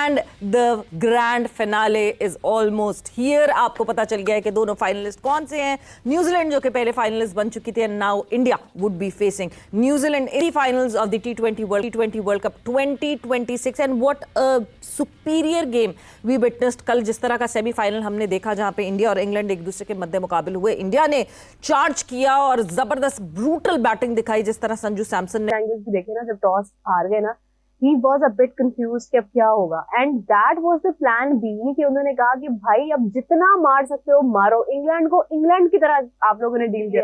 And the grand finale is almost here. आपको पता चल गया है कि दोनों फाइनलिस्ट कौन से हैं। न्यूजीलैंड जो कि पहले फाइनलिस्ट बन चुकी थी, and now India would be facing New Zealand in the finals of the T20 world cup 2026। And what a superior game we witnessed कल। जिस तरह का सेमीफाइनल हमने देखा जहां पे इंडिया और इंग्लैंड एक दूसरे के मध्य मुकाबले हुए, इंडिया ने चार्ज किया और जबरदस्त ब्रूटल बैटिंग दिखाई। जिस तरह संजू सैमसन ने एंगल्स भी देखे ना, जब टॉस हार गए ना, he was a bit confused कि अब क्या होगा, and that was the plan B कि उन्होंने कहा कि भाई अब जितना मार सकते हो मारो, इंग्लैंड को इंग्लैंड की तरह आप लोगों ने डील किया।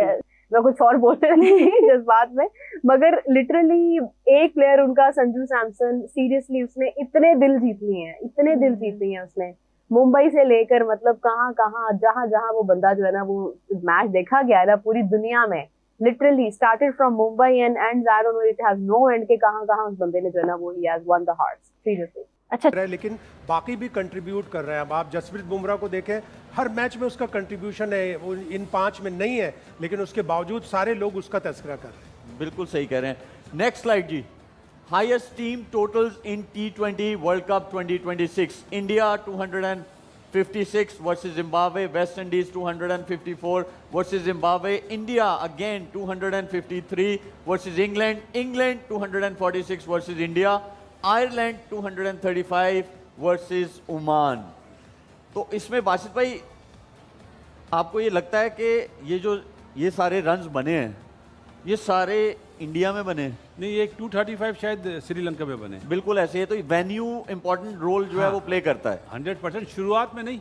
मैं कुछ और बोलने नहीं इस बात में, मगर लिटरली एक प्लेयर उनका संजू सैमसन, सीरियसली उसने इतने दिल जीत लिए हैं, इतने दिल जीत लिए हैं उसने, मुंबई से लेकर मतलब कहाँ कहाँ जहां जहां वो बंदा जो है ना, वो मैच देखा गया है ना पूरी दुनिया में, literally started from Mumbai and I don't know, it has no end के कहां कहां उस बंदे ने जो है ना वो he has one the hearts seriously. अच्छा, लेकिन बाकी भी कंट्रीब्यूट कर रहे हैं। अब आप जसप्रीत बुमराह को देखें, हर मैच में उसका कंट्रीब्यूशन है, वो इन 5 में नहीं है, लेकिन उसके बावजूद सारे लोग उसका तस्करा कर रहे हैं। बिल्कुल सही कह रहे हैं। नेक्स्ट स्लाइड जी। हाईएस्ट टीम टोटल्स इन T20 world cup 2026। India 256 versus Zimbabwe, West Indies 254 versus Zimbabwe, India again 253 versus England, England 246 versus India, Ireland 235 versus Oman. तो इसमें बासित भाई आपको ये लगता है कि ये सारे रन्स बने हैं, ये सारे इंडिया में बने? नहीं, ये 235 शायद श्रीलंका में बने। बिल्कुल ऐसे है। तो वेन्यू इंपॉर्टेंट रोल जो है वो प्ले करता है 100%। शुरुआत में नहीं,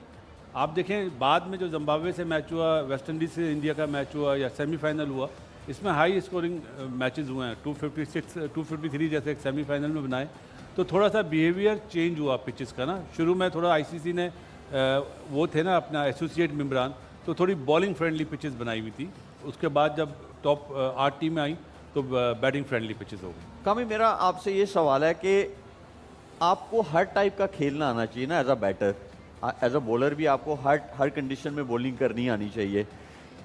आप देखें बाद में जो जिम्बाब्वे से मैच हुआ, वेस्ट इंडीज से इंडिया का मैच हुआ या सेमीफाइनल हुआ, इसमें हाई स्कोरिंग मैचेस हुए हैं। 256 253 जैसे एक सेमीफाइनल में बनाए, तो थोड़ा सा बिहेवियर चेंज हुआ पिचेस का ना। शुरू में थोड़ा आईसीसी ने वो थे ना अपना एसोसिएट मेम्बरान, तो थोड़ी बॉलिंग फ्रेंडली पिचेस बनाई हुई थी। उसके बाद जब टॉप 8 टीमें आई तो बैटिंग फ्रेंडली पिचेस हो गई। कामी, मेरा आपसे ये सवाल है कि आपको हर टाइप का खेलना आना चाहिए ना, as a batter, as a bowler भी आपको हर कंडीशन में बॉलिंग करनी आनी चाहिए।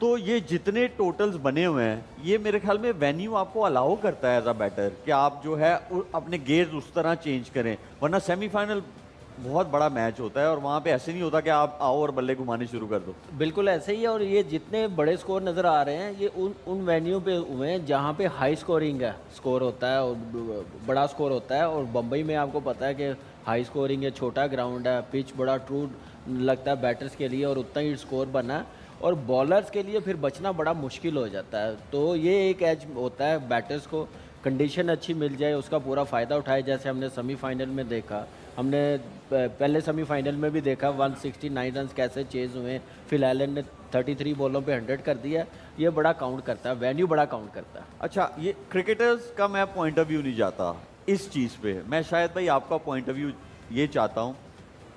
तो ये जितने टोटल्स बने हुए हैं, ये मेरे ख्याल में वेन्यू आपको अलाउ करता है एज अ बैटर कि आप जो है अपने गेयर्स उस तरह चेंज करें, वरना सेमीफाइनल बहुत बड़ा मैच होता है और वहाँ पे ऐसे नहीं होता कि आप आओ और बल्ले घुमाने शुरू कर दो। बिल्कुल ऐसे ही है। और ये जितने बड़े स्कोर नज़र आ रहे हैं, ये उन वेन्यू पे हुए हैं जहाँ पे हाई स्कोरिंग है, स्कोर होता है और बड़ा स्कोर होता है। और बम्बई में आपको पता है कि हाई स्कोरिंग है, छोटा ग्राउंड है, पिच बड़ा ट्रू लगता है बैटर्स के लिए और उतना ही स्कोर बना है, और बॉलर्स के लिए फिर बचना बड़ा मुश्किल हो जाता है। तो ये एक एज होता है बैटर्स को, कंडीशन अच्छी मिल जाए उसका पूरा फ़ायदा उठाए। जैसे हमने सेमीफाइनल में देखा, हमने पहले सेमीफाइनल में भी देखा 169 रन कैसे चेज हुए। फिल एलन ने 33 बॉलों पे 100 कर दिया। ये बड़ा काउंट करता है, वेन्यू बड़ा काउंट करता है। अच्छा, ये क्रिकेटर्स का मैं पॉइंट ऑफ व्यू नहीं चाहता इस चीज़ पे, मैं शायद भाई आपका पॉइंट ऑफ व्यू ये चाहता हूँ।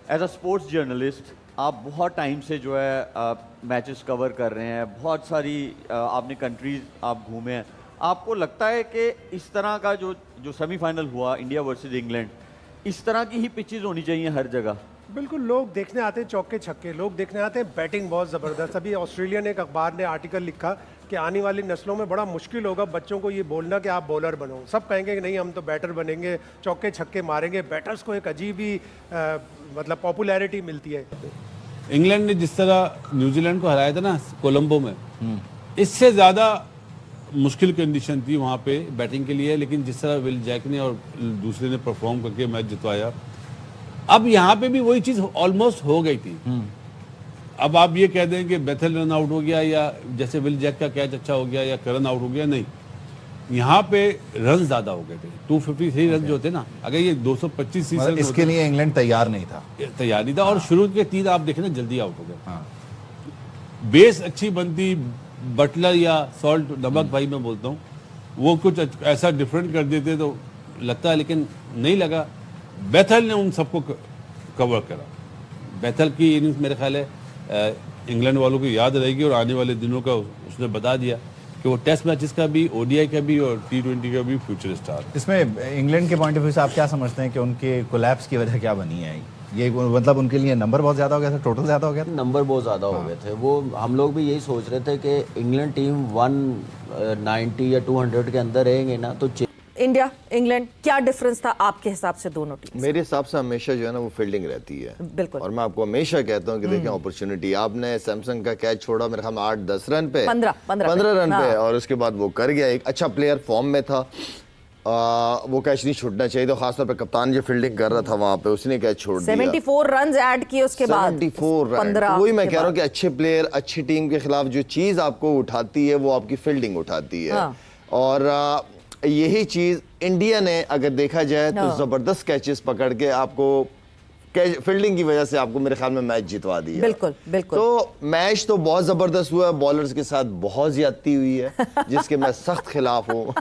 एज अ स्पोर्ट्स जर्नलिस्ट आप बहुत टाइम से जो है मैचेस कवर कर रहे हैं, बहुत सारी आपने कंट्रीज आप घूमे हैं। आपको लगता है कि इस तरह का जो सेमीफाइनल हुआ इंडिया वर्सेस इंग्लैंड, इस तरह की ही पिचेस होनी चाहिए हर जगह? बिल्कुल, लोग देखने आते हैं चौके छक्के, लोग देखने आते हैं बैटिंग बहुत ज़बरदस्त। अभी ऑस्ट्रेलिया ने एक अखबार ने आर्टिकल लिखा कि आने वाली नस्लों में बड़ा मुश्किल होगा बच्चों को ये बोलना कि आप बॉलर बनो। सब कहेंगे कि नहीं, हम तो बैटर बनेंगे, चौके छक्के मारेंगे। बैटर्स को एक अजीब ही मतलब पॉपुलैरिटी मिलती है। इंग्लैंड ने जिस तरह न्यूजीलैंड को हराया था ना कोलंबो में, इससे ज़्यादा मुश्किल कंडीशन थी वहाँ पे बैटिंग के लिए, लेकिन जिस तरह विल जैक ने और दूसरे ने परफॉर्म करके मैच जितवाया, अब यहाँ पे भी वही चीज़ ऑलमोस्ट हो गई थी। अब आप ये कह दें कि बेथल रन आउट हो गया या जैसे विल जैक का कैच अच्छा हो गया या करन आउट हो गया, नहीं, यहाँ पे रन ज्यादा हो गए थे। 253 रन जो थे ना, अगर ये 225 मतलब इसके लिए इंग्लैंड तैयार नहीं था और शुरू के 3 आप देखें ना जल्दी आउट हो गए। बेस अच्छी बनती, बटलर या सॉल्ट नमक भाई मैं बोलता हूँ, वो कुछ ऐसा डिफरेंट कर देते तो लगता है, लेकिन नहीं लगा। बेथल ने उन सबको कवर करा। बेथल की इनिंग्स मेरे ख्याल है इंग्लैंड वालों को याद रहेगी और आने वाले दिनों का उसने बता दिया कि वो टेस्ट मैचेस का भी, ओडीआई का भी और T20 का भी फ्यूचर स्टार। इसमें इंग्लैंड के पॉइंट ऑफ व्यू से आप क्या समझते हैं कि उनके कोलैप्स की वजह क्या बनी है? ये मतलब उनके लिए नंबर बहुत ज़्यादा हो गया था, टोटल ज़्यादा हो गया था, नंबर बहुत ज़्यादा हो गए थे। वो हम लोग भी यही सोच रहे थे कि इंग्लैंड टीम 190 या 200 के अंदर रहेंगे ना तो इंडिया इंग्लैंड, क्या डिफरेंस था आपके हिसाब से दोनों टीम? मेरे हिसाब से हमेशा जो है ना वो फील्डिंग रहती है। बिल्कुल। और मैं आपको हमेशा कहता हूँ कि देखें अपॉर्चुनिटी, आपने सैमसंग का कैच छोड़ा मेरे ख्याल में 8-10 रन पे, 15 रन पे, और उसके बाद वो कर गया। एक अच्छा प्लेयर फॉर्म में था, वो कैच नहीं छूटना चाहिए था, खासतौर पे कप्तान जो फील्डिंग कर रहा था वहां पे उसने कैच छोड़ दिया। 74 रन ऐड किए उसके बाद 74 रन। वही मैं कह रहा हूँ कि अच्छे प्लेयर अच्छी टीम के खिलाफ जो चीज आपको उठाती है वो आपकी फील्डिंग उठाती है। हाँ। और यही चीज इंडिया ने अगर देखा जाए तो जबरदस्त कैचेस पकड़ के आपको फील्डिंग की वजह से आपको मेरे ख्याल में मैच जितवा दिया। बिल्कुल बिल्कुल। तो मैच तो बहुत जबरदस्त हुआ है, बॉलर्स के साथ बहुत ज्यादती हुई है जिसके मैं सख्त खिलाफ हूँ।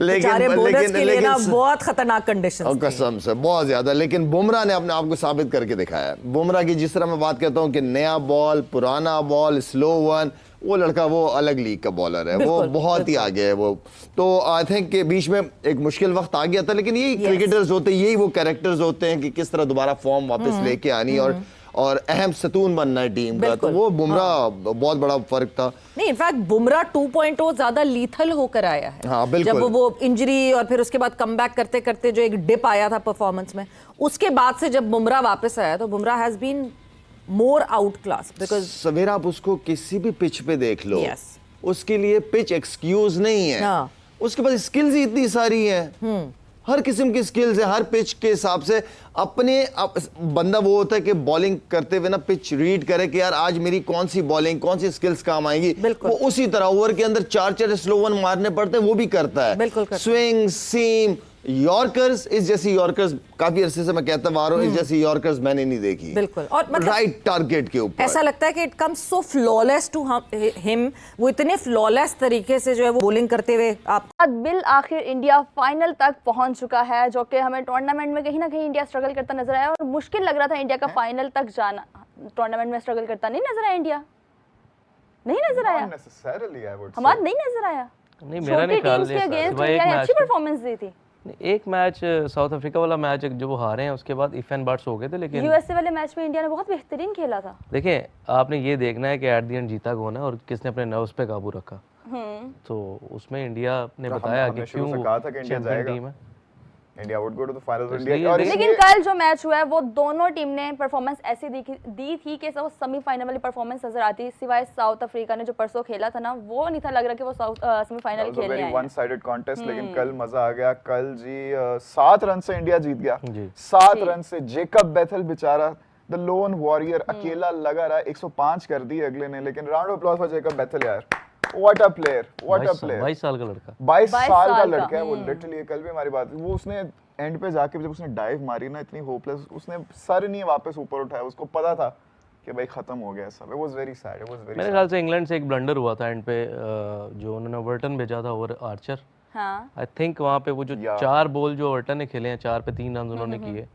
लेकिन बहुत खतरनाक कंडीशन, कसम से बहुत ज्यादा। लेकिन बुमराह ने अपने आप को साबित करके दिखाया है। बुमराह की जिस तरह मैं बात करता हूँ कि नया बॉल, पुराना बॉल, स्लो वन, वो लड़का वो अलग लीग का बॉलर है, वो बहुत ही आगे है वो। तो आई थिंक के बीच में एक मुश्किल वक्त आ गया था, लेकिन यही क्रिकेटर्स होते हैं, यही वो कैरेक्टर्स होते हैं कि किस तरह दोबारा फॉर्म वापस लेके आनी और अहम सतून बनना है टीम का। तो वो बुमराह बहुत बड़ा फर्क था। नहीं, इनफैक्ट बुमराह 2.0 ज्यादा लीथल होकर आया है। हाँ, बिल्कुल। जब वो इंजरी और फिर उसके बाद कमबैक करते करते जो एक डिप आया था परफॉर्मेंस में, उसके बाद से जब बुमराह वापस आया तो Bumrah has been more out class. Because सवेरा आप उसको किसी भी पिच पे देख लो, Yes. उसके लिए पिच एक्सक्यूज नहीं है। हाँ। उसके पास स्किल्स ही इतनी सारी हैं, हर किस्म की स्किल्स है, हर पिच के हिसाब से बंदा वो होता है कि बॉलिंग करते हुए ना पिच रीड करे कि यार आज मेरी कौन सी बॉलिंग, कौन सी स्किल्स काम आएंगी। वो उसी तरह ओवर के अंदर 4 स्लो वन मारने पड़ते हैं, वो भी करता है। स्विंग, सीम, यॉर्कर्स, इस जैसी यॉर्कर्स काफी अरसे से मैं कहता आ रहा हूं, इस जैसी यॉर्कर्स मैंने नहीं देखी। बिल्कुल। और मतलब राइट टारगेट के ऊपर ऐसा लगता है कि it comes so flawless to him, वो इतने फ्लॉलेस तरीके से जो है वो बॉलिंग करते हुए आप। बिल आखिर इंडिया फाइनल तक पहुंच चुका है, जो कि हमें टूर्नामेंट में कहीं ना कहीं इंडिया स्ट्रगल करता नजर आया और मुश्किल लग रहा था इंडिया का फाइनल तक जाना। टूर्नामेंट में स्ट्रगल करता नहीं नजर आया इंडिया, नहीं नजर आया, हमारा नहीं नजर आया। नहीं, मेरा नहीं ख्याल के अगेंस्ट इंडिया ने अच्छी परफॉर्मेंस दी थी। एक मैच साउथ अफ्रीका वाला मैच जो वो हारे हैं, उसके बाद इफ एंड बट्स हो गए थे, लेकिन यूएसए वाले मैच में इंडिया ने बहुत बेहतरीन खेला था। देखें, आपने ये देखना है कि एट द एंड जीता कौन है और किसने अपने नर्व्स पे काबू रखा। तो उसमें इंडिया ने बताया कि क्यों चैंपियन टीम है, India would go to the finals. लेकिन कल जो मैच हुआ है वो दोनों टीम ने परफॉर्मेंस ऐसी दी थी कि वो सेमीफाइनल वाली परफॉर्मेंस नजर आती, सिवाय साउथ अफ्रीका ने जो परसों खेला था ना, वो नहीं था लग रहा कि वो सेमीफाइनल खेलने आए हैं। वन साइडेड कॉन्टेस्ट, लेकिन कल मजा आ गया। कल जी 7 रन से इंडिया जीत गया, 7 रन से। जेकब बेथल बेचारा द लोन वॉरियर अकेला लगा रहा, 105 कर दी अगले ने, लेकिन round of applause for Jacob Bethell यार। What a player, what a player. 22 साल का लड़का, 22 साल का लड़का है वो, लिटरली। कल भी हमारी बात, वो उसने एंड पे जाके जब उसने डाइव मारी ना, इतनी होपलेस, उसने सर नहीं वापस ऊपर उठाया, उसको पता था कि भाई खत्म हो गया सब। It was very sad, it was very. मेरे ख्याल से इंग्लैंड से एक ब्लंडर हुआ था एंड पे, जो उन्होंने ओवर्टन भेजा था ओवर आर्चर। आई थिंक वहाँ पे वो जो 4 बॉल जो ओवर्टन ने खेले हैं, 4 पे 3 रन उन्होंने किए,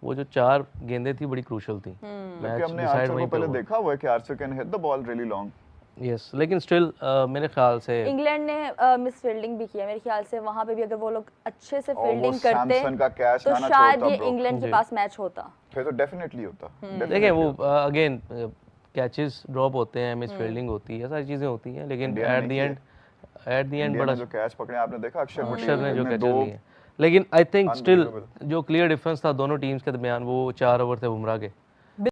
वो जो 4 गेंदें थी बड़ी क्रूशियल थी। मैच हमने आर्चर को पहले देखा हुआ है कि Archer can hit the ball really long. Yes, लेकिन स्टिल मेरे ख्याल से इंग्लैंड ने मिस फील्डिंग भी किया मेरे ख्याल से। वहां पे भी अगर वो लोग अच्छे से फील्डिंग करते तो शायद ये इंग्लैंड के पास मैच होता, फिर तो डेफिनेटली होता। देखें वो अगेन कैचेस ड्रॉप होते हैं, मिस फील्डिंग होती है, सारी चीजें होती हैं, लेकिन एट द एंड बड़ा जो कैच पकड़े आपने देखा, अक्षर ने जो कैचेस लिए, लेकिन आई थिंक स्टिल जो क्लियर डिफरेंस था दोनों टीम्स के दरमियान, वो 4 ओवर थे बुमराह के।